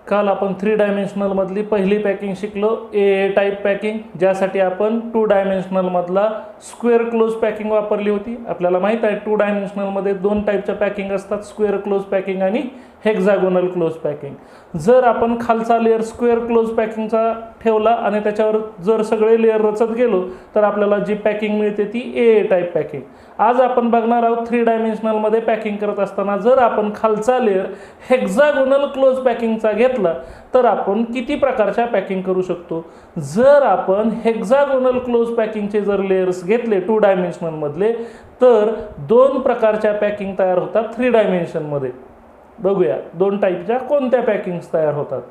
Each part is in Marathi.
काल आपण 3 डायमेन्शनल मधली पहिली पॅकिंग शिकलो, ए टाईप पॅकिंग, ज्यासाठी आपण 2 डायमेन्शनल मधला स्क्वेअर क्लोज पॅकिंग वापरली होती। आपल्याला माहित आहे 2 डायमेन्शनल मध्ये 2 टाईपच्या पॅकिंग असतात, स्क्वेअर क्लोज पॅकिंग आणि हेक्सागोनल क्लोज पॅकिंग। जर आपण खालचा लेयर स्क्वेअर क्लोज पॅकिंगचा ठेवला आणि त्याच्यावर जर सगळे लेयर रचत गेलो तर आपल्याला जी पॅकिंग मिळते ती ए टाईप पॅकिंग। आज आपण बघणार आहोत 3 डायमेन्शनल मध्ये पॅकिंग करत असताना जर आपण खालचा लेयर हेक्सागोनल क्लोज पॅकिंगचा घेतला तर आपण किती प्रकारच्या पॅकिंग करू शकतो। जर आपण हेक्सागोनल क्लोज पॅकिंगचे जर लेयर्स घेतले 2 डायमेन्शनल मधले तर 2 प्रकारच्या पॅकिंग तयार होतात 3 डायमेन्शन मध्ये। बघूया 2 टाईपच्या कोणत्या पॅकिंग्स तयार होतात।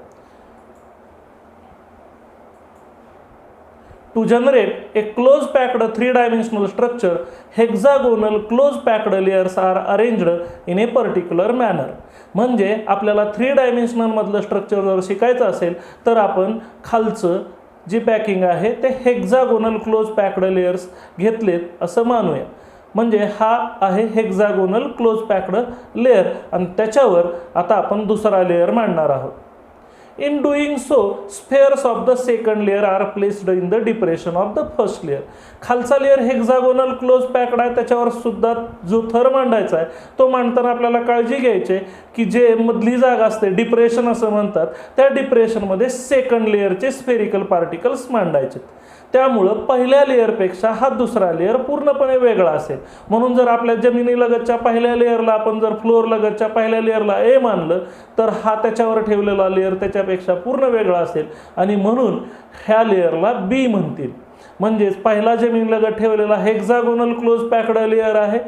To generate a close packed 3-dimensional structure, hexagonal close packed layers are arranged in a particular manner. म्हणजे आपल्याला 3 डायमेन्शनल मधलं स्ट्रक्चर जर शिकायचं असेल तर आपण खालचं जी पॅकिंग आहे ते हेक्सागोनल क्लोज पॅक्ड लेयर्स घेतलेत असं मानूया। म्हणजे हा आहे हेक्सागोनल क्लोज पॅक्ड लेयर आणि त्याच्यावर आता आपण दुसरा लेयर मांडणार आहोत। In doing so, spheres of the second layer are placed in the depression of the first layer. खालचा लेयर हेक्सागोनल क्लोज पॅक्ड आहे, त्याच्यावर सुद्धा जो थर मांडायचा आहे तो मांडताना आपल्याला काळजी घ्यायची की जे मधली जागा असते डिप्रेशन असं म्हणतात, त्या डिप्रेशनमध्ये सेकंड लेयरचे स्फेरिकल पार्टिकल्स मांडायचे। त्यामुळं पहिल्या लेयरपेक्षा हा दुसरा लेयर पूर्णपणे वेगळा असेल। म्हणून जर आपल्या जमिनीलगतच्या पहिल्या लेयरला आपण जर फ्लोअर लगतच्या पहिल्या लेयरला ए मानलं तर हा त्याच्यावर ठेवलेला लेयर त्याच्यापेक्षा पूर्ण वेगळा असेल आणि म्हणून ह्या लेयरला बी म्हणतील। म्हणजेच पहिला जमिनीलगत ठेवलेला हेक्सागोनल क्लोज पॅक्ड लेयर आहे,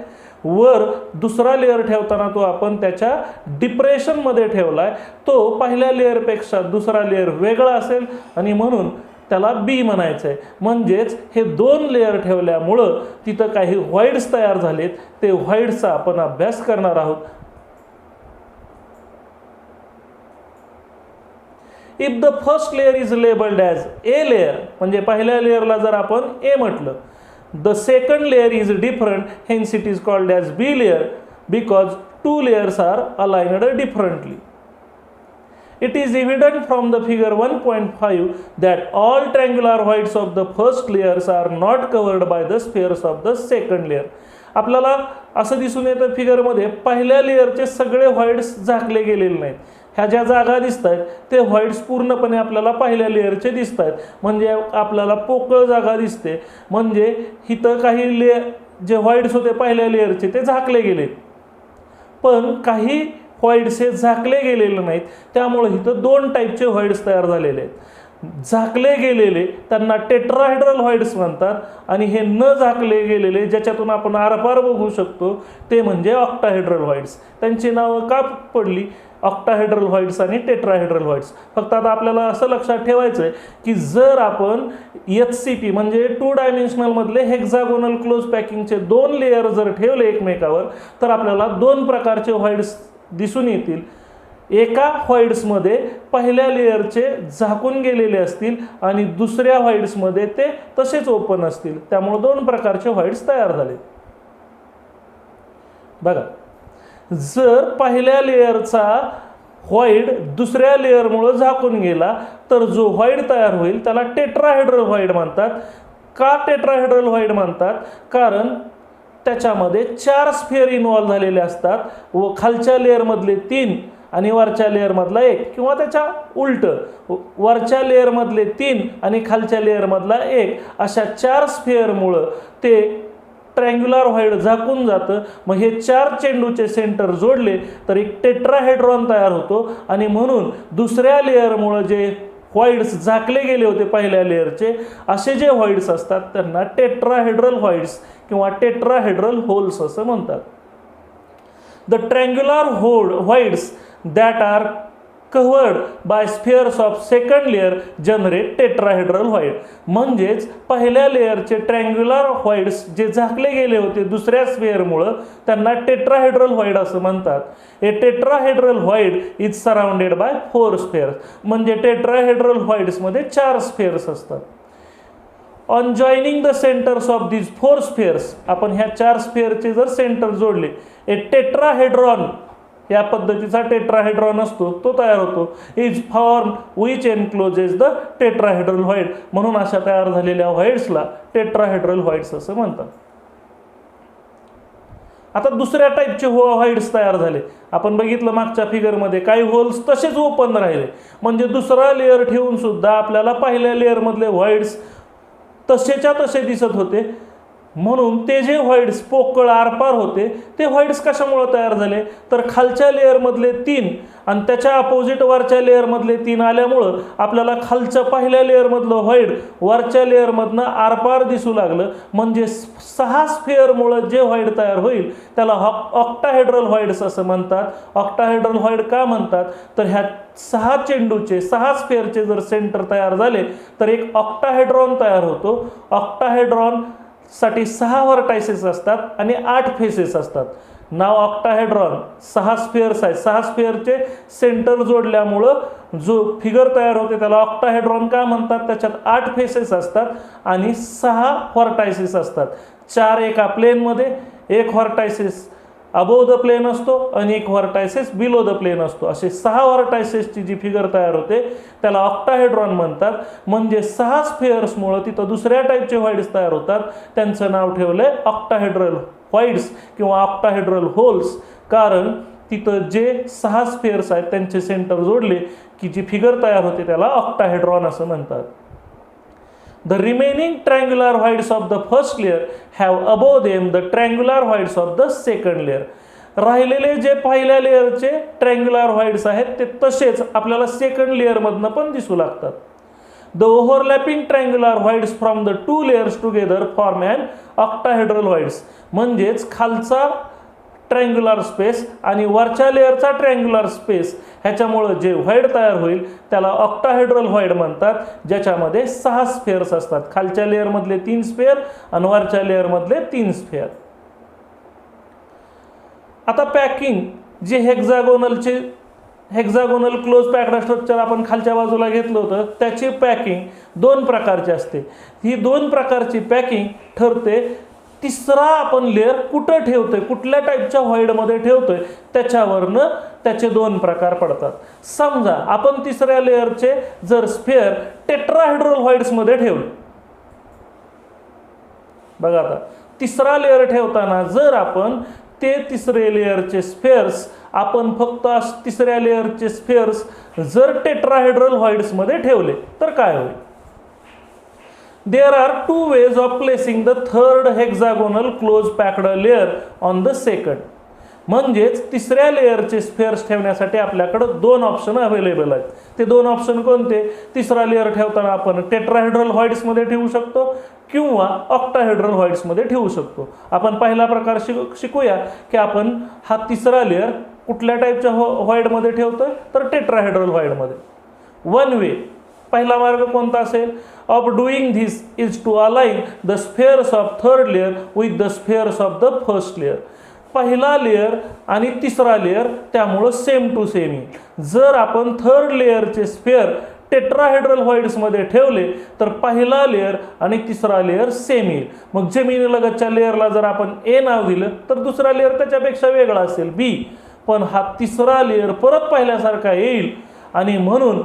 वर दुसरा लेयर ठेवताना तो आपण त्याच्या डिप्रेशन मध्ये ठेवलाय, तो पहिल्या लेयरपेक्षा दुसरा लेयर वेगळा असेल आणि म्हणून त्याला बी म्हणायचं आहे। म्हणजेच हे 2 लेयर ठेवल्यामुळं तिथं काही व्हॉइड्स तयार झालेत, ते व्हॉइड्सचा आपण अभ्यास करणार आहोत। If the first layer is labelled as A layer, म्हणजे पहिल्या लेयरला जर आपण ए म्हटलं, the second layer is different, hence it is called as B layer because 2 layers are aligned differently. It is evident from the figure 1.5 that all triangular voids of the first layers are not covered by the spheres of the second layer. आपल्याला असं दिसून येतं फिगरमध्ये पहिल्या लेयरचे सगळे व्हॉइड्स झाकले गेलेले नाहीत। ह्या ज्या जागा दिसत आहेत ते व्हॉइड्स पूर्णपणे आपल्याला पहिल्या लेयरचे दिसत आहेत, म्हणजे आपल्याला पोकळ जागा दिसते। म्हणजे इथं काही लेयर जे व्हॉइड्स होते पहिल्या लेयरचे ते झाकले गेलेत, पण काही व्हॉइड्स हे झाकले गेलेले नाहीत। त्यामुळे इथं 2 टाईपचे व्हॉइड्स तयार झालेले आहेत। झाकले गेलेले त्यांना टेट्राहेड्रल व्हॉइड्स म्हणतात आणि हे न झाकले गेलेले ज्याच्यातून आपण आरपार बघू शकतो ते म्हणजे ऑक्टाहेड्रल व्हॉइड्स। त्यांची नावं का पडली ऑक्टाहेड्रल व्हॉइड्स आणि टेट्राहेड्रल व्हॉइड्स? फक्त आता आपल्याला असं लक्षात ठेवायचं आहे की जर आपण HCP म्हणजे 2 डायमेन्शनल मधले हेक्सागोनल क्लोज पॅकिंगचे 2 लेयर जर ठेवले एकमेकावर तर आपल्याला 2 प्रकारचे व्हॉइड्स दिसून येतील। एका व्हॉइड्समध्ये पहिल्या लेयरचे झाकून गेलेले असतील आणि दुसऱ्या व्हॉइड्समध्ये ते तसेच ओपन असतील, त्यामुळे 2 प्रकारचे व्हॉइड्स तयार झाले। बघा, जर पहिल्या लेयरचा व्हॉइड दुसऱ्या लेयरमुळे झाकून गेला तर जो व्हॉइड तयार होईल त्याला टेट्राहेड्रल व्हॉइड म्हणतात। का टेट्राहेड्रल व्हॉइड म्हणतात? कारण त्याच्यामध्ये 4 स्फेअर इन्व्हॉल्व झालेले असतात व खालच्या लेयरमधले 3 आणि वरच्या लेयरमधला 1, किंवा त्याच्या उलट वरच्या लेयरमधले 3 आणि खालच्या लेयरमधला 1, अशा 4 स्फेअरमुळं ते ट्रायंग्युलर व्हॉइड झाकून जातं। मग हे 4 चेंडूचे सेंटर जोडले तर एक टेट्राहेड्रॉन तयार होतो आणि म्हणून दुसऱ्या लेयरमुळं जे व्हॉइड्स झाकले गेले होते पहिल्या लेयरचे असे जे व्हॉइड्स असतात त्यांना टेट्राहेड्रल व्हॉइड्स किंवा टेट्राहेड्रल होल्स असं म्हणतात। The triangular voids that are covered by spheres of second layer generate tetrahedral void. म्हणजेच पहिल्या लेयरचे ट्रायंग्युलर व्हॉइड्स जे झाकले गेले होते दुसऱ्या स्फेअरमुळं त्यांना टेट्राहेड्रल व्हॉइड असं म्हणतात। A tetrahedral void is surrounded by 4 spheres, म्हणजे टेट्राहेड्रल व्हॉइड्समध्ये 4 स्फेअर्स असतात। On joining the centres of these 4 spheres, आपण ह्या 4 स्फेअरचे जर सेंटर जोडले, ए टेट्राहेड्रॉन या पद्धतीचा टेट्राहेड्रॉन असतो तो तयार होतो. Is form which encloses the tetrahedral void. म्हणून अशा तयार झालेल्या व्हॉइड्सला टेट्राहेड्रल व्हॉइड्स असं म्हणतात. आता दुसऱ्या टाईपचे व्हॉइड्स तयार झाले. आपण बघितलं मागच्या फिगरमध्ये काही होल्स तसेच ओपन राहिले, म्हणजे दुसरा लेअर ठेवून सुद्धा आपल्याला पहिल्या लेअरमधले व्हॉइड्स तसेच्या तसे दिसत होते. म्हणून ते जे व्हॉइड्स पोकळ आरपार होते ते व्हॉइड्स कशामुळे तयार झाले, तर खालच्या लेअरमधले 3 आणि त्याच्या अपोजिट वरच्या लेअरमधले 3 आल्यामुळं आपल्याला खालच्या पहिल्या लेअरमधलं व्हॉइड वरच्या लेअरमधनं आरपार दिसू लागलं. म्हणजे 6 स्फेअरमुळं जे व्हॉइड तयार होईल त्याला ऑक्टाहेड्रल व्हॉइड्स असं म्हणतात. ऑक्टाहेड्रल व्हॉइड का म्हणतात, तर ह्या 6 चेंडूचे 6 स्फेअरचे जर सेंटर तयार झाले तर एक ऑक्टाहेड्रॉन तयार होतो. ऑक्टाहेड्रॉन साठी 6 व्हर्टायसेस असतात आणि 8 फेसेस असतात. नाव ऑक्टाहेड्रॉन 6 स्फेअर्स आहेत. 6 स्फेअरचे सेंटर जोडल्यामुळं जो फिगर तयार होते त्याला ऑक्टाहेड्रॉन का म्हणतात. त्याच्यात 8 फेसेस असतात आणि 6 व्हर्टायसेस असतात. 4 एका प्लेनमध्ये, 1 व्हर्टायसेस अबोव द प्लेन असतो आणि 1 व्हर्टायसेस बिलो द प्लेन असतो. असे 6 व्हर्टायसेसची जी फिगर तयार होते त्याला ऑक्टाहेड्रॉन म्हणतात. म्हणजे 6 स्फेअर्समुळं तिथं दुसऱ्या टाईपचे व्हॉइड्स तयार होतात. त्यांचं नाव ठेवलंय ऑक्टाहेड्रल व्हॉइड्स किंवा ऑक्टाहेड्रल होल्स, कारण तिथं जे 6 स्फेअर्स आहेत त्यांचे सेंटर जोडले की जी फिगर तयार होते त्याला ऑक्टाहेड्रॉन असं म्हणतात. The remaining triangular voids of the first layer have above them the triangular voids of the second layer. राहिलेले जे पहिल्या लेअरचे ट्रायंग्युलर व्हॉइड्स आहेत ते तसेच आपल्याला सेकंड लेअरमधनं पण दिसू लागतात. The overlapping triangular voids from the 2 layers together form an octahedral voids. म्हणजेच खालचा ट्रायंग्युलर स्पेस आणि वरच्या लेअरचा ट्रायंग्युलर स्पेस ह्याच्यामुळं जे व्हॉइड तयार होईल त्याला ऑक्टाहेड्रल व्हॉइड म्हणतात, ज्याच्यामध्ये 6 स्फेअर्स असतात. खालच्या लेअरमधले 3 स्फेअर आणि वरच्या लेअरमधले 3 स्फेअर. आता पॅकिंग जे हेक्झागोनल क्लोज पॅक्ड स्ट्रक्चर आपण खालच्या बाजूला घेतलं होतं त्याची पॅकिंग 2 प्रकारची असते. ही 2 प्रकारची पॅकिंग ठरते तिसरा आपण लेअर कुठं ठेवतोय, कुठल्या टाईपच्या व्हॉइडमध्ये ठेवतोय त्याच्यावरनं त्याचे 2 प्रकार पडतात. समजा आपण तिसऱ्या लेअरचे जर स्फेअर टेट्राहेड्रल व्हॉइड्समध्ये ठेवले, बघा आता तिसरा लेअर ठेवताना जर आपण ते तिसरे लेअरचे स्फेअर्स आपण फक्त तिसऱ्या लेअरचे स्फेअर्स जर टेट्राहेड्रल व्हॉइड्समध्ये ठेवले तर काय होईल. There are 2 ways of placing the third hexagonal close packed layer on the second. म्हणजेच तिसऱ्या लेअरचे स्फेअर्स ठेवण्यासाठी आपल्याकडे 2 ऑप्शन अवेलेबल आहेत. ते 2 ऑप्शन कोणते, तिसरा लेअर ठेवताना आपण टेट्राहेड्रल व्हॉइड्समध्ये ठेवू शकतो किंवा ऑक्टाहेड्रल व्हॉइड्समध्ये ठेवू शकतो. आपण पहिला प्रकार शिकूया की आपण हा तिसरा लेअर कुठल्या टाईपच्या व्हॉइडमध्ये ठेवतोय, तर टेट्राहेड्रल व्हॉइडमध्ये. 1 वे, पहिला मार्ग कोणता असेल, of doing this is to align the spheres of third layer with the spheres of the first layer. पहिला लेअर आणि तिसरा लेअर त्यामुळं सेम टू सेम येईल. जर आपण थर्ड लेअरचे स्फेअर टेट्राहेड्रल व्हॉइड्समध्ये ठेवले तर पहिला लेअर आणि तिसरा लेअर सेम येईल. मग जमिनीलगतच्या लेअरला जर आपण ए नाव दिलं तर दुसरा लेअर त्याच्यापेक्षा वेगळा असेल बी, पण हा तिसरा लेअर परत पहिल्यासारखा येईल आणि म्हणून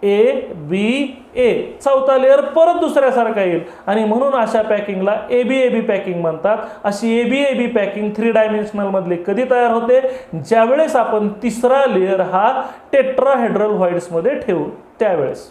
ए बी ए, चौथा लेअर परत दुसऱ्यासारखा येईल आणि म्हणून अशा पॅकिंगला ABAB पॅकिंग म्हणतात. अशी ABAB पॅकिंग 3 डायमेन्शनलमधले कधी तयार होते, ज्यावेळेस आपण तिसरा लेअर हा टेट्राहेड्रल व्हॉइड्समध्ये ठेवू त्यावेळेस.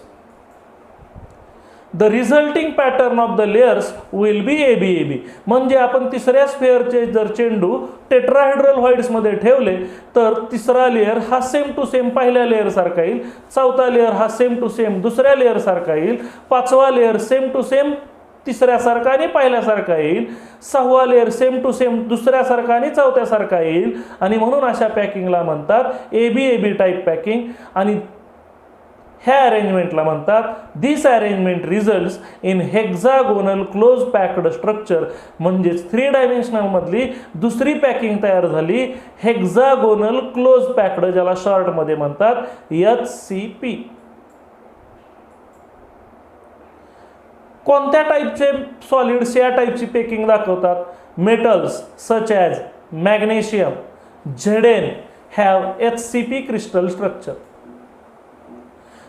The resulting pattern of the layers will be ABAB. म्हणजे आपण तिसऱ्या स्फेअरचे जर चेंडू टेट्राहेड्रल व्हॉइड्समध्ये ठेवले तर तिसरा लेअर हा सेम टू सेम पहिल्या लेअरसारखा येईल, चौथा लेअर हा सेम टू सेम दुसऱ्या लेअरसारखा येईल, 5वा लेअर सेम टू सेम तिसऱ्यासारखा आणि पहिल्यासारखा येईल, 6वा लेअर सेम टू सेम दुसऱ्यासारखा आणि चौथ्यासारखा येईल आणि म्हणून अशा पॅकिंगला म्हणतात ABAB टाईप पॅकिंग. आणि ह्या अरेंजमेंटला म्हणतात this arrangement results in hexagonal close packed structure. म्हणजेच 3 डायमेन्शनलमधली दुसरी पॅकिंग तयार झाली हेक्झागोनल क्लोज पॅक्ड, ज्याला शॉर्टमध्ये म्हणतात HCP. कोणत्या टाईपचे सॉलिड्स या टाईपची पॅकिंग दाखवतात, metals such as magnesium, झेडेन, have HCP crystal structure.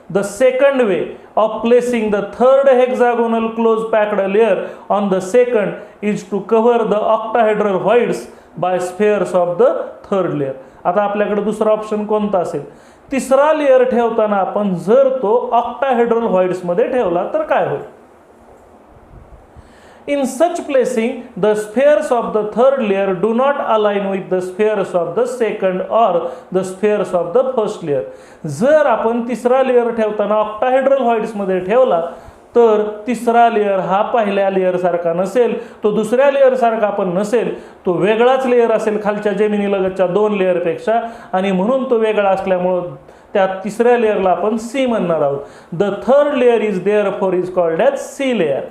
The second way of placing the third hexagonal close packed layer on the second is to cover the octahedral voids by spheres of the third layer. आता आपल्याकडे दुसरा ऑप्शन कोणता असेल? तिसरा लेयर ठेवताना आपण जर तो ऑक्टाहेड्रल व्हॉइड्स मध्ये ठेवला तर काय होईल? In such placing, the spheres of the third layer do not align with the spheres of the second or the spheres of the first layer. जर आपण तिसरा लेयर ठेवताना ऑक्टाहेड्रल व्हॉइड्स मध्ये ठेवला तर तिसरा लेयर हा पहिल्या लेयर सारखा नसेल, तो दुसऱ्या लेयर सारखा पण नसेल, तो वेगळाच लेयर असेल खालच्या जमिनीलगतच्या दोन लेयर पेक्षा, आणि म्हणून तो वेगळा असल्यामुळे त्या तिसऱ्या लेयरला आपण सी म्हणणार आहोत. The third layer is therefore is called as C layer.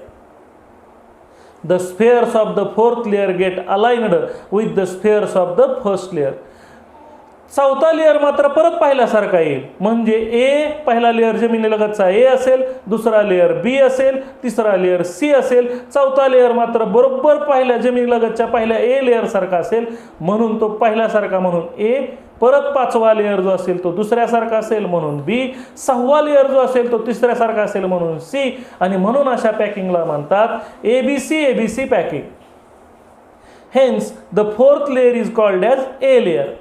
The spheres of the fourth layer get aligned with the spheres of the first layer. चौथा लेयर मात्र परत पाहिल्यासारखा येईल, म्हणजे ए पहिला लेयर जमिनीलगतचा ए असेल, दुसरा लेयर बी असेल, तिसरा लेयर सी असेल, चौथा लेयर मात्र बरोबर पहिल्या जमिनीलगतच्या पहिल्या ए लेयर सारखा असेल, म्हणून तो पहिल्यासारखा म्हणून ए, परत पाचवा लेयर जो असेल तो दुसऱ्यासारखा असेल म्हणून बी, सहावा लेयर जो असेल तो तिसऱ्यासारखा असेल म्हणून सी, आणि म्हणून अशा पॅकिंगला म्हणतात ABC packing. Hence the fourth layer is called as A layer.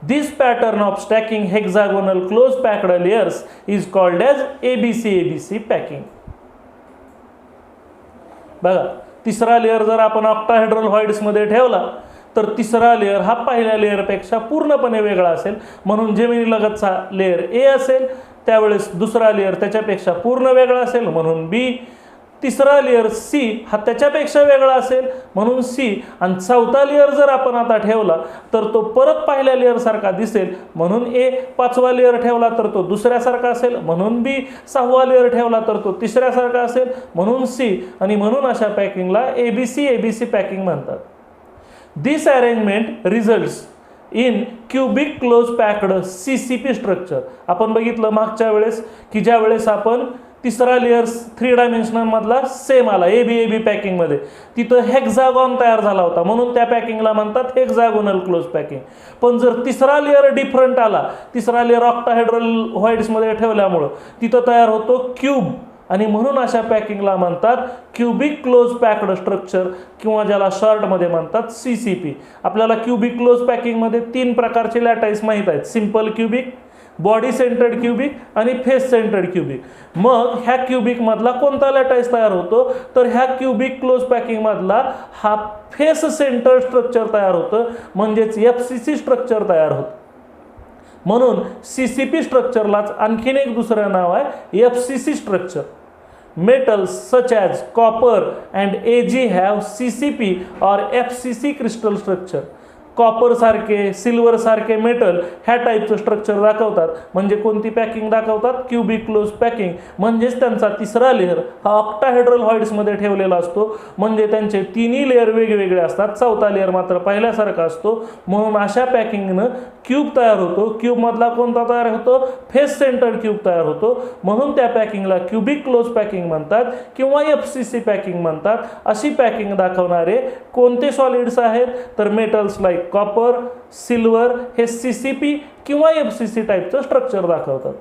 This pattern of stacking hexagonal close packed layers is called as ABCABC packing. बघा, तिसरा लेयर जर आपण ऑक्टाहेड्रल व्हॉइड्स मध्ये ठेवला तर तिसरा लेयर हा पहिल्या लेयरपेक्षा पूर्णपणे वेगळा असेल, म्हणून जमिनीलगतचा लेयर ए असेल, त्यावेळेस दुसरा लेयर त्याच्यापेक्षा पूर्ण वेगळा असेल म्हणून बी, तिसरा लेयर सी हा त्याच्यापेक्षा वेगळा असेल म्हणून सी, आणि चौथा लेयर जर आपण आता ठेवला तर तो परत पहिल्या लेयर सारखा दिसेल म्हणून ए, पाचवा लेयर ठेवला तर तो दुसऱ्यासारखा असेल म्हणून बी, सहावा लेयर ठेवला तर तो तिसऱ्यासारखा असेल म्हणून सी, आणि म्हणून अशा पॅकिंगला एबीसी पॅकिंग म्हणतात. This arrangement results in cubic close packed CCP structure. आपण बघितलं मागच्या वेळेस की ज्या वेळेस आपण तिसरा लेयर 3 डायमेन्शनल मधला सेम आला एबी पॅकिंगमध्ये, तिथं हेक्झागॉन तयार झाला होता, म्हणून त्या पॅकिंगला म्हणतात हेक्झागोनल क्लोज पॅकिंग. पण जर तिसरा लेयर डिफरंट आला, तिसरा लेयर ऑक्टाहेड्रल व्हॉइड्समध्ये ठेवल्यामुळं तिथं तयार होतो क्यूब, आणि म्हणून अशा पॅकिंगला म्हणतात क्यूबिक क्लोज पॅक्ड स्ट्रक्चर, किंवा ज्याला शॉर्टमध्ये म्हणतात सीसीपी. आपल्याला क्यूबिक क्लोज पॅकिंगमध्ये 3 प्रकारचे लॅटाईस माहीत आहेत: simple cubic, body centred cubic आणि फेस सेंटर्ड क्यूबिक. मग ह्या क्यूबिक मधला कोणता लॅटाईस तयार होतो? तर ह्या क्यूबिक क्लोज पॅकिंग मधला हा फेस सेंटर्ड स्ट्रक्चर तयार होतं, म्हणजेच एफसीसी स्ट्रक्चर तयार होतं. म्हणून सीसीपी स्ट्रक्चरलाच आणखीन एक दुसरं नाव आहे FCC structure. Metals such as copper and Ag have CCP or FCC crystal structure. Copper सारखे, सिल्वर सारखे मेटल ह्या टाईपचं स्ट्रक्चर दाखवतात, म्हणजे कोणती पॅकिंग दाखवतात? Cubic close packing. म्हणजेच त्यांचा तिसरा लेयर हा ऑक्टाहेड्रल व्हॉइड्समध्ये ठेवलेला असतो, म्हणजे त्यांचे तिन्ही लेयर वेगवेगळे असतात, चौथा लेयर मात्र पहिल्यासारखा असतो. म्हणून अशा पॅकिंगनं क्यूब तयार होतो. क्यूबमधला कोणता तयार होतो? फेस सेंटर्ड क्यूब तयार होतो, म्हणून त्या पॅकिंगला क्यूबिक क्लोज पॅकिंग म्हणतात किंवा एफसीसी पॅकिंग म्हणतात. अशी पॅकिंग दाखवणारे कोणते सॉलिड्स आहेत? तर मेटल्स लाईक कॉपर, सिल्वर हे सीसीपी किंवा एफसीसी टाईपचं स्ट्रक्चर दाखवतात.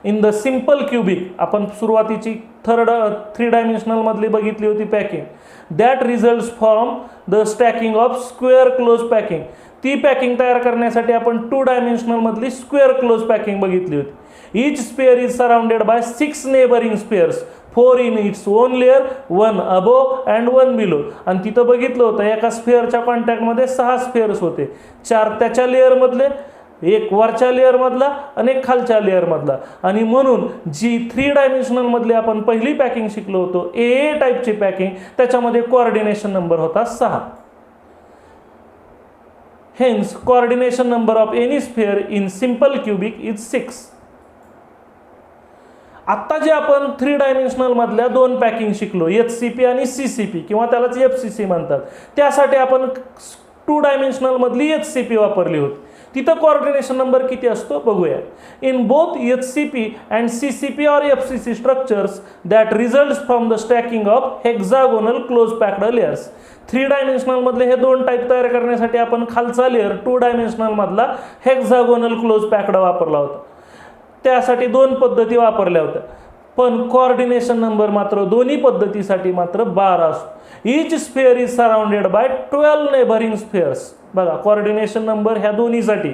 इन द सिंपल क्यूबिक आपण सुरुवातीची 3 डायमेन्शनल मधली बघितली होती packing, that results from the stacking of square close packing. ती पॅकिंग तयार करण्यासाठी आपण 2 डायमेन्शनल मधली स्क्वेअर क्लोज पॅकिंग बघितली होती. Each spare is surrounded bye 6 neighbouring spares, 4 in its own layer, 1 above and 1 below. आणि तिथं बघितलं होतं एका स्फेअरच्या कॉन्टॅक्टमध्ये 6 स्फेअर्स होते, 4 त्याच्या लेअरमधले, एक वरच्या लेअरमधला आणि एक खालच्या लेअरमधला. आणि म्हणून जी 3 डायमेन्शनल मधली आपण पहिली पॅकिंग शिकलो होतो ए टाईपची पॅकिंग, त्याच्यामध्ये कोऑर्डिनेशन नंबर होता 6. Hence coordination number of any sphere in simple cubic is 6. आत्ता जे आपण 3 डायमेन्शनल मधल्या 2 पॅकिंग शिकलो, एचसीपी आणि सीसीपी, किंवा त्यालाच एफसीसी म्हणतात, त्यासाठी आपण 2 डायमेन्शनल मधली HCP वापरली होती. तिथं कोऑर्डिनेशन नंबर किती असतो बघूया. In both HCP and CCP और FCC structures that results from the stacking of hexagonal close packed layers. 3 dimensional मधले हे 2 टाईप तयार करण्यासाठी आपण खालचा लेअर 2 डायमेन्शनल मधला हेक्सागोनल क्लोज पॅक्ड वापरला होता. त्यासाठी 2 पद्धती वापरल्या होत्या, पण कोऑर्डिनेशन नंबर मात्र दोन्ही पद्धतीसाठी मात्र 12 असतो. Each sphere is surrounded by 12 neighbouring spheres. बघा कोऑर्डिनेशन नंबर ह्या दोन्हीसाठी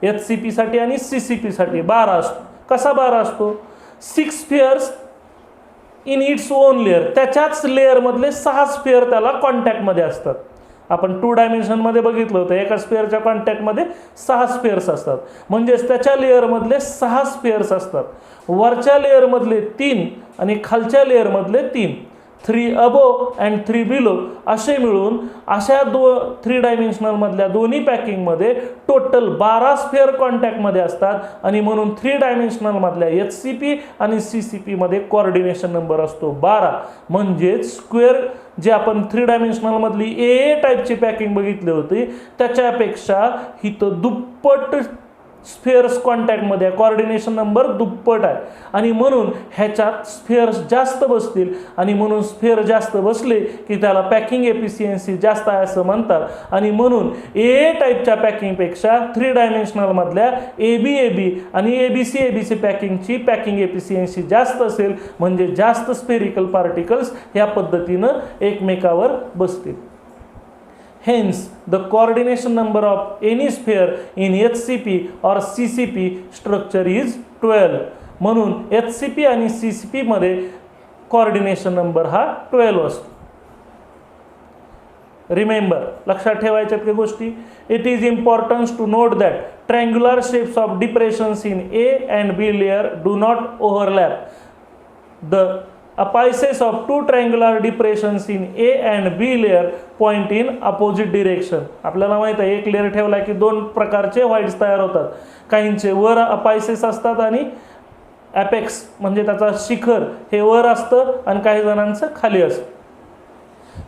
HCP साठी आणि CCP साठी 12 असतो. कसा 12 असतो? 6 स्फेअर्स इन इट्स ओन लेअर. त्याच्याच लेअरमधले 6 स्फेअर त्याला कॉन्टॅक्टमध्ये असतात. आपण 2 डायमेन्शनमध्ये बघितलं होतं, एका स्फेअरच्या कॉन्टॅक्टमध्ये 6 स्फेअर्स असतात. म्हणजेच त्याच्या लेअरमधले 6 स्फेअर्स असतात. वरच्या लेअरमधले 3 आणि खालच्या लेअरमधले 3. 3 अबोव अँड 3 बिलो असे मिळून अशा 3 डायमेन्शनल मधल्या दोन्ही पॅकिंगमध्ये टोटल 12 स्फेअर कॉन्टॅक्टमध्ये असतात. आणि म्हणून 3 डायमेन्शनल मधल्या HCP आणि CCP मध्ये कोऑर्डिनेशन नंबर असतो 12. म्हणजेच स्क्वेअर जे आपण 3 डायमेन्शनल मधली AA टाईपची पॅकिंग बघितली होती त्याच्यापेक्षा इथं दुप्पट स्फेअर्स कॉन्टॅक्टमध्ये, कोऑर्डिनेशन नंबर दुप्पट आहे. आणि म्हणून ह्याच्यात स्फेअर्स जास्त बसतील आणि म्हणून स्फेअर जास्त बसले की त्याला पॅकिंग एफिशियन्सी जास्त आहे असं म्हणतात. आणि म्हणून AA टाईपच्या पॅकिंगपेक्षा 3 डायमेन्शनल मधल्या ABAB आणि ABCABC पॅकिंगची पॅकिंग एफिशियन्सी जास्त असेल, म्हणजे जास्त स्फेरिकल पार्टिकल्स ह्या पद्धतीनं एकमेकावर बसतील. Hence, the coordination number of any sphere in HCP or CCP structure is 12. म्हणून HCP आणि CCP मध्ये कोऑर्डिनेशन नंबर हा 12 असतो. रिमेंबर, लक्षात ठेवायच्यात काही गोष्टी. It is importance to note that triangular shapes of depressions in A and B layer do not overlap. The apices of 2 triangular depressions in A and B layer point in opposite direction. आपल्याला माहित आहे एक लेअर ठेवला की 2 प्रकारचे व्हाईड्स तयार होतात. काहींचे वर अपायसेस असतात आणि ॲपेक्स म्हणजे त्याचा शिखर हे वर असतं आणि काही जणांचं खाली असतं.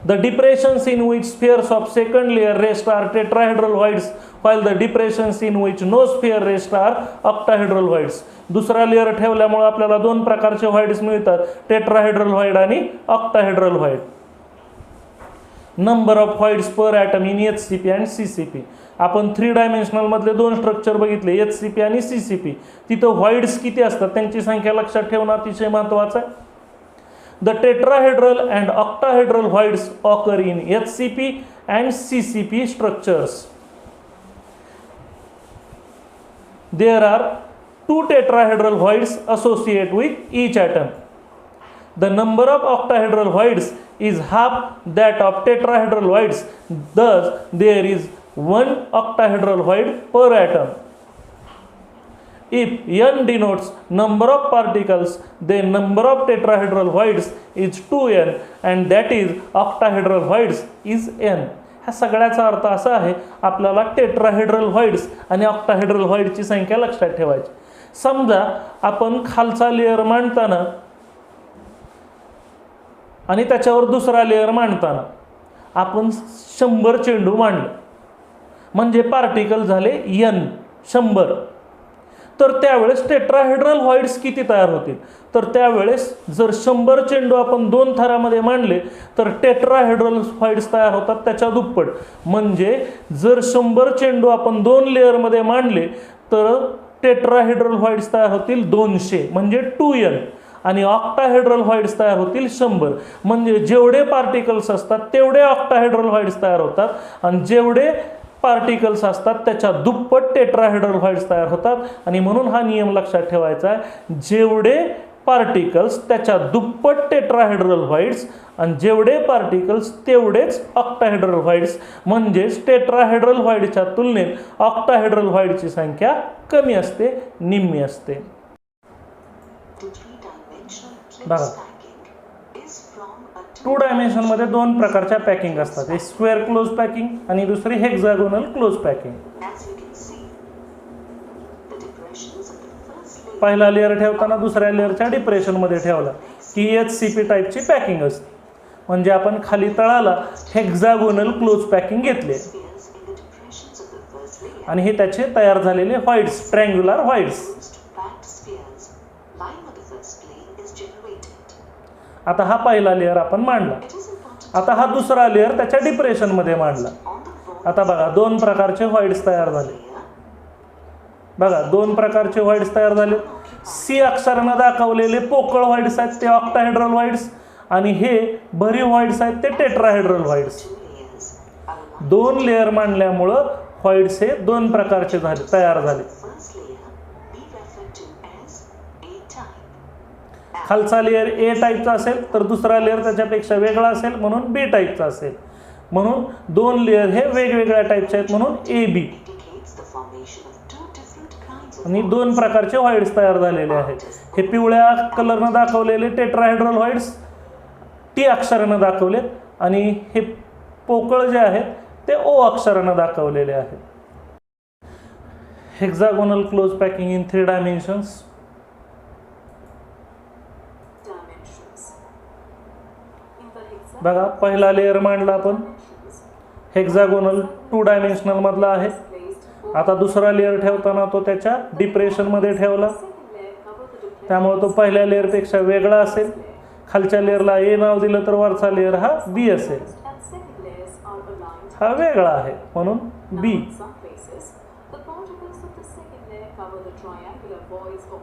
The depressions in which spheres of second layer rest are tetrahedral voids, while the depressions in which no sphere rest are octahedral voids. दुसरा लेअर ठेवल्यामुळे आपल्याला 2 प्रकारचे व्हाईड्स मिळतात, टेट्राहेड्रल व्हाईड आणि octahedral void. Number of voids per atom in HCP and CCP. आपण 3 डायमेन्शनल मधले 2 स्ट्रक्चर बघितले, HCP आणि CCP. तिथं व्हाईड्स किती असतात त्यांची संख्या लक्षात ठेवणं अतिशय महत्त्वाचं आहे. The tetrahedral and octahedral voids occur in HCP and CCP structures. There are 2 tetrahedral voids associated with each atom. The number of octahedral voids is half that of tetrahedral voids. Thus, there is 1 octahedral void per atom. If n denotes number of particles, then number of tetrahedral voids is 2n and that is octahedral voids is n. ह्या सगळ्याचा अर्थ असा आहे, आपल्याला टेट्राहेड्रल व्हाईड्स आणि ऑक्टाहेड्रल व्हाईडची संख्या लक्षात ठेवायची. समजा आपण खालचा लेअर मांडताना आणि त्याच्यावर दुसरा लेअर मांडताना आपण 100 चेंडू मांडले, म्हणजे पार्टिकल झाले n 100. तर त्यावेळेस टेट्राहेड्रल व्हाईड्स किती तयार होतील? तर त्यावेळेस जर 100 चेंडू आपण 2 थरामध्ये मांडले तर टेट्राहेड्रल व्हाईड्स तयार होतात त्याच्या दुप्पट. म्हणजे जर 100 चेंडू आपण 2 लेअरमध्ये मांडले तर टेट्राहेड्रल व्हाईड्स तयार होतील 200 म्हणजे 2n. आणि ऑक्टाहेड्रल व्हाईड्स तयार होतील 100. म्हणजे जेवढे पार्टिकल्स असतात तेवढे ऑक्टाहेड्रल व्हाईड्स तयार होतात आणि जेवढे पार्टिकल्स असतात त्याच्या दुप्पट टेट्राहेड्रल व्हाईड्स तयार होतात. आणि म्हणून हा नियम लक्षात ठेवायचा आहे, जेवढे पार्टिकल्स त्याच्या दुप्पट टेट्राहेड्रल व्हाईड्स आणि जेवढे पार्टिकल्स तेवढेच ऑक्टाहेड्रल व्हाईड्स. म्हणजेच टेट्राहेड्रल व्हाईडच्या तुलनेत ऑक्टाहेड्रल व्हाईडची संख्या कमी असते, निम्मी असते. बघा 2 डायमेन्शनमध्ये 2 प्रकारच्या पॅकिंग असतात, एक स्क्वेअर क्लोज पॅकिंग आणि दुसरी हेक्सागोनल क्लोज पॅकिंग. पहिला लेअर ठेवताना दुसऱ्या लेअरच्या डिप्रेशनमध्ये ठेवला की HCP टाईपची पॅकिंग असते. म्हणजे आपण खाली तळाला हेक्सागोनल क्लोज पॅकिंग घेतले. आणि हे त्याचे तयार झालेले व्हाईड्स, ट्रँग्युलर व्हाईड्स. आता हा पहिला लेअर आपण मांडला. आता हा दुसरा लेअर त्याच्या डिप्रेशनमध्ये मांडला. आता बघा दोन प्रकारचे व्हाईड्स तयार झाले. बघा दोन प्रकारचे व्हाईड्स तयार झाले. सी अक्षरानं दाखवलेले पोकळ व्हाईड्स आहेत ते ऑक्टाहेड्रल व्हाईड्स, आणि हे भरीव व्हाईड्स आहेत ते टेट्राहेड्रल व्हाईड्स. दोन लेअर मांडल्यामुळं व्हाईड्स हे दोन प्रकारचे झाले, तयार झाले. खालचा लेअर ए टाईपचा असेल तर दुसरा लेअर त्याच्यापेक्षा वेगळा असेल म्हणून बी टाईपचा असेल. म्हणून दोन लेअर हे वेगवेगळ्या टाईपचे आहेत म्हणून ए बी, आणि दोन प्रकारचे व्हाईड्स तयार झालेले आहेत. हे पिवळ्या कलरनं दाखवलेले टेट्राहेड्रल व्हाईड्स टी अक्षरानं दाखवलेत, आणि हे पोकळ जे आहेत ते ओ अक्षरानं दाखवलेले आहेत. Hexagonal close packing in 3 dimensions. बघा पहिला लेअर मांडला आपण, हेक्सागोनल 2 डायमेन्शनल मधला आहे. आता दुसरा लेअर ठेवताना तो त्याच्या डिप्रेशनमध्ये ठेवला, त्यामुळे तो पहिल्या लेअरपेक्षा वेगळा असेल. खालच्या लेअरला ए नाव दिलं तर वरचा लेअर हा बी असेल, हा वेगळा आहे म्हणून बी.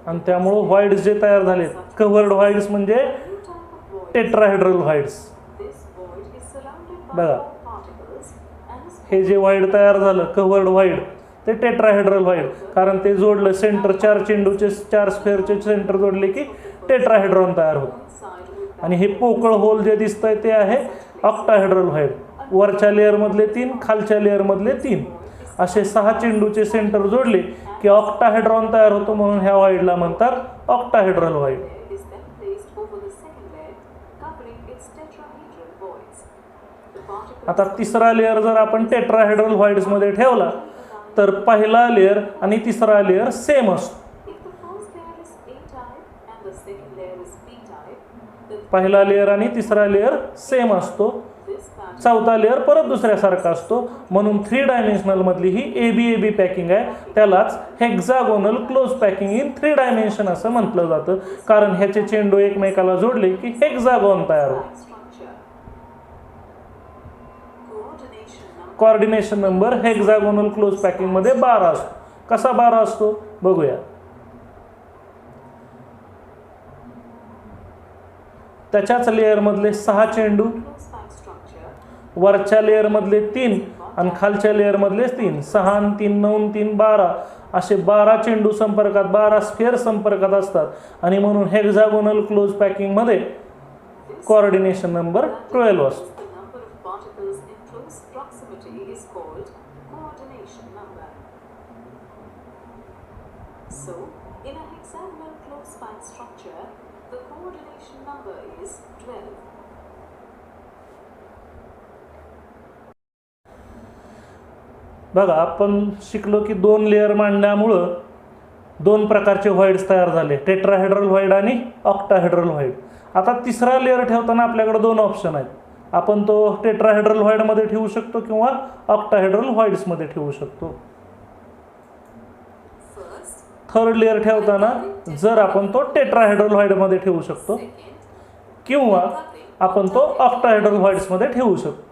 आणि त्यामुळं व्हाईड्स जे तयार झालेत, कव्हर्ड व्हाईड्स म्हणजे टेट्राहेड्रल व्हाईड्स. बघा हे जे व्हाईड तयार झालं कव्हर्ड व्हाईड ते टेट्राहेड्रल व्हाईड, कारण ते जोडलं सेंटर, 4 चेंडूचे 4 स्फेअरचे सेंटर जोडले की टेट्राहेड्रॉन तयार होतं. आणि हे पोकळ होल जे दिसतंय ते आहे ऑक्टाहेड्रल व्हाईड. वरच्या लेअरमधले 3, खालच्या लेअरमधले 3 असे 6 चेंडूचे सेंटर जोडले की ऑक्टाहेड्रॉन तयार होतो, म्हणून ह्या व्हाईडला म्हणतात ऑक्टाहेड्रल व्हाईड. आता तिसरा लेअर जर आपण टेट्राहेड्रल व्हाईड्स मध्ये ठेवला तर पहिला लेअर आणि तिसरा लेअर सेम असतो. पहिला लेअर आणि तिसरा लेअर सेम असतो. चौथा लेअर परत दुसऱ्यासारखा असतो. म्हणून 3 डायमेन्शनल मधली ही ABAB पॅकिंग आहे. त्यालाच hexagonal close packing in 3 dimension असं म्हटलं जातं, कारण ह्याचे चेंडू एकमेकाला जोडले की हेक्सागोन तयार होतो. Coordination number hexagonal close packing मध्ये 12 असतो. कसा 12 असतो बघूया. त्याच्याच लेअर मधले 6 चेंडू, वरच्या लेअर मधले 3 आणि खालच्या लेअर मधले 3, 6 आणि 3 9 आणि 3 12 असे 12 चेंडू संपर्कात, 12 स्फेअर संपर्कात असतात, आणि म्हणून हेक्सागोनल क्लोज पॅकिंग मध्ये कोऑर्डिनेशन नंबर 12 असतो. So, in a hexagonal close packed structure, the coordination number is 12. बघा आपण शिकलो की 2 लेअर मांडल्यामुळं 2 प्रकारचे व्हाईड्स तयार झाले, टेट्राहेड्रल व्हाईड आणि ऑक्टाहेड्रल व्हाईड. आता तिसरा लेअर ठेवताना आपल्याकडे 2 ऑप्शन आहेत. आपण तो टेट्राहेड्रल व्हाईडमध्ये ठेवू शकतो किंवा ऑक्टाहेड्रल व्हाईड्समध्ये ठेवू शकतो. थर्ड लेअर ठेवताना जर आपण तो टेट्राहेड्रल व्हाईडमध्ये ठेवू शकतो किंवा आपण तो ऑक्टाहेड्रल व्हाईड्समध्ये ठेवू शकतो.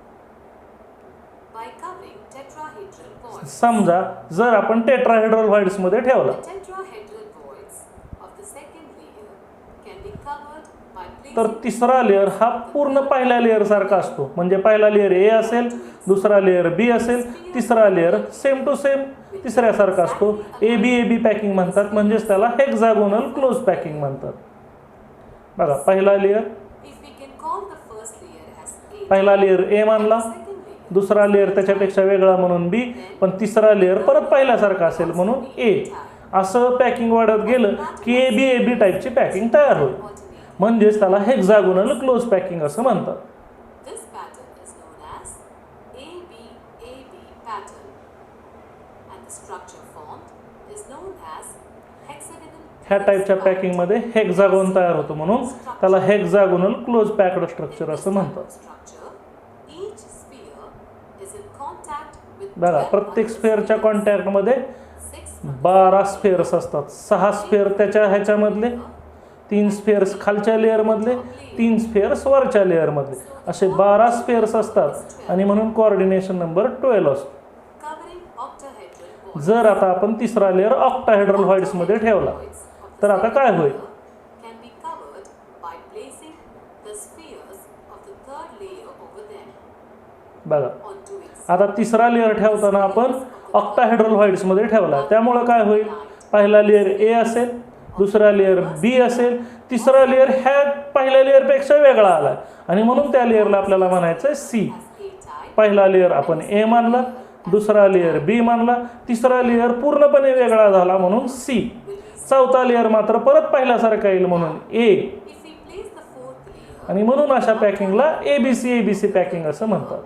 समजा जर आपण टेट्राहेड्रल व्हाईड्समध्ये ठेवला तर तिसरा लेअर हा पूर्ण पहिल्या लेअर सारखा असतो. म्हणजे पहिला लेअर ए असेल, दुसरा लेअर बी असेल, तिसरा लेअर सेम टू सेम तिसऱ्यासारखा असतो. ABAB पॅकिंग म्हणतात, म्हणजेच त्याला हेक्सागोनल क्लोज पॅकिंग म्हणतात. बघा पहिला लेअर ए मानला, दुसरा लेअर त्याच्यापेक्षा वेगळा म्हणून बी, पण तिसरा लेअर परत पहिल्यासारखा असेल म्हणून ए. असं पॅकिंग वाढत गेलं की ABAB टाईपची पॅकिंग तयार होईल, म्हणजेच त्याला हेक्सागोनल क्लोज पॅकिंग असं म्हणतात. ह्या टाईपच्या पॅकिंगमध्ये हेक्सागोन तयार होतो, म्हणून त्याला हेक्सागोनल क्लोज पॅक्ड स्ट्रक्चर असं म्हणतात. बघा प्रत्येक स्फेअरच्या कॉन्टॅक्टमध्ये 12 स्फेअर्स असतात. 6 स्फेअर त्याच्या ह्याच्यामधले, 3 स्फेअर्स खालच्या लेअरमधले, 3 स्फेअर्स वरच्या लेअरमधले, असे 12 स्फेअर्स असतात आणि म्हणून कोऑर्डिनेशन नंबर 12 असतो. जर आता आपण तिसरा लेअर ऑक्टाहेड्रल व्हॉइड्समध्ये ठेवला तर आता काय होईल? बघा आता तिसरा लेअर ठेवताना आपण ऑक्टाहेड्रल व्हॉइड्समध्ये ठेवला, त्यामुळं काय होईल? पहिला लेअर ए असेल, दुसरा लेअर बी असेल, तिसरा लेअर ह्या पहिल्या लेअरपेक्षा वेगळा आला आणि म्हणून त्या लेअरला आपल्याला म्हणायचं आहे सी. पहिला लेअर आपण ए मानला, दुसरा लेअर बी मानला, तिसरा लेअर पूर्णपणे वेगळा झाला म्हणून सी. चौथा लेअर मात्र परत पहिल्यासारखा येईल म्हणून ए. आणि म्हणून अशा पॅकिंगला एबीसी एबीसी पॅकिंग असं म्हणतात.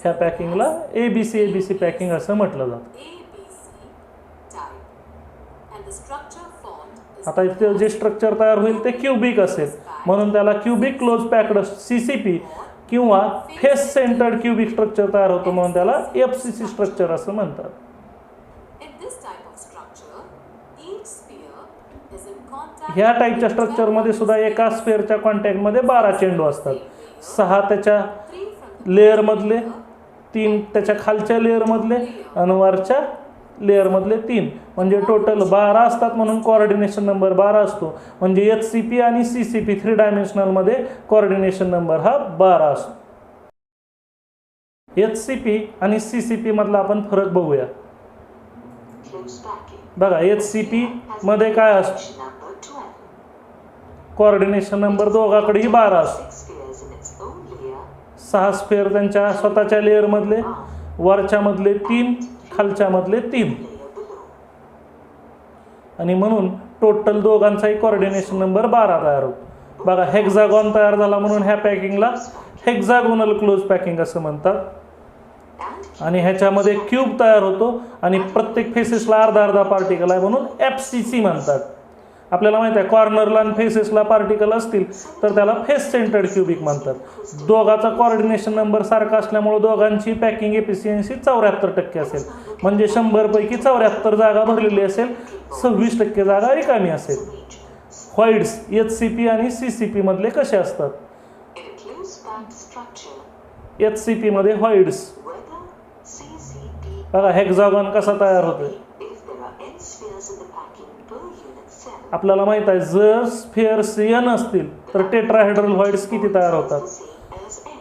ह्या पॅकिंगला एबीसी एबीसी पॅकिंग असं म्हटलं जातं. आता इथे जे स्ट्रक्चर तयार होईल ते क्युबिक असेल म्हणून त्याला क्युबिक क्लोज पॅक्ड सीसीपी किंवा फेस सेंटर्ड क्युबिक स्ट्रक्चर तयार होतो म्हणून त्याला एफसीसी स्ट्रक्चर असं म्हणतात. ह्या टाईपच्या स्ट्रक्चरमध्ये सुद्धा एका स्फेअरच्या कॉन्टॅक्टमध्ये 12 चेंडू असतात. 6 त्याच्या लेअरमधले, 3 त्याच्या खालच्या लेअरमधले आणि वरच्या लेअरमधले 3, म्हणजे टोटल 12 असतात म्हणून कोऑर्डिनेशन नंबर 12 असतो. म्हणजे HCP आणि CCP 3 डायमेन्शनलमध्ये कोऑर्डिनेशन नंबर हा 12 असतो. HCP आणि CCP मधला आपण फरक बघूया. बघा HCP मध्ये काय असतं? कोऑर्डिनेशन नंबर दोघाकडेही 12 असतो. 6 स्फेअर त्यांच्या स्वतःच्या लेअरमधले, वरच्या मधले 3, खालच्या मधले 3 आणि म्हणून टोटल दोघांचाही कोऑर्डिनेशन नंबर 12 तयार होतो. बघा हेक्झागॉन तयार झाला म्हणून ह्या पॅकिंगला हेक्झागोनल क्लोज पॅकिंग असं म्हणतात. आणि ह्याच्यामध्ये क्यूब तयार होतो आणि प्रत्येक फेसेसला अर्धा अर्धा पार्टिकल आहे म्हणून FCC म्हणतात. आपल्याला माहिती आहे कॉर्नरला आणि फेसेसला पार्टिकल असतील तर त्याला फेस सेंटर्ड क्युबिक म्हणतात. दोघांचा कोऑर्डिनेशन नंबर सारखा असल्यामुळे दोघांची पॅकिंग एफिशियन्सी 74% असेल. म्हणजे 100 पैकी 74 जागा भरलेली असेल, 26% जागा रिकामी असेल. व्हॉइड्स HCP आणि CCP मधले कसे असतात? HCP मध्ये व्हॉइड्स बघा हेक्झागॉन कसा तयार होतो. आपल्याला माहित आहे जर स्फेअर्स n असतील तर टेट्राहेड्रल व्हॉइड्स किती तयार होतात?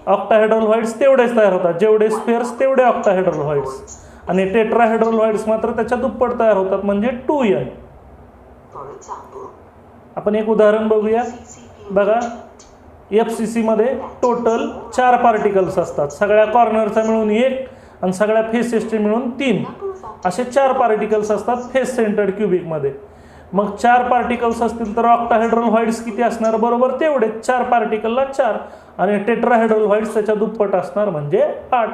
ऑक्टाहेड्रल व्हॉइड्स तेवढेच तयार होतात. जेवढे स्फेअर्स तेवढे ऑक्टाहेड्रल व्हॉइड्स. आणि टेट्राहेड्रल व्हॉइड्स मात्र त्याच्या दुप्पट तयार होतात म्हणजे 2n. आपण एक उदाहरण बघूया. बघा FCC मध्ये टोटल 4 पार्टिकल्स असतात. सगळ्या कॉर्नरचा मिळून 1 आणि सगळ्या फेसेसचे मिळून 3 असे 4 पार्टिकल्स असतात फेस सेंटर्ड क्युबिकमध्ये. मग 4 पार्टिकल्स असतील तर ऑक्टाहेड्रल व्हॉइड्स किती असणार? बरोबर तेवढे 4 पार्टिकलला 4 आणि टेट्राहेड्रल व्हॉइड्स त्याच्या दुप्पट असणार म्हणजे 8.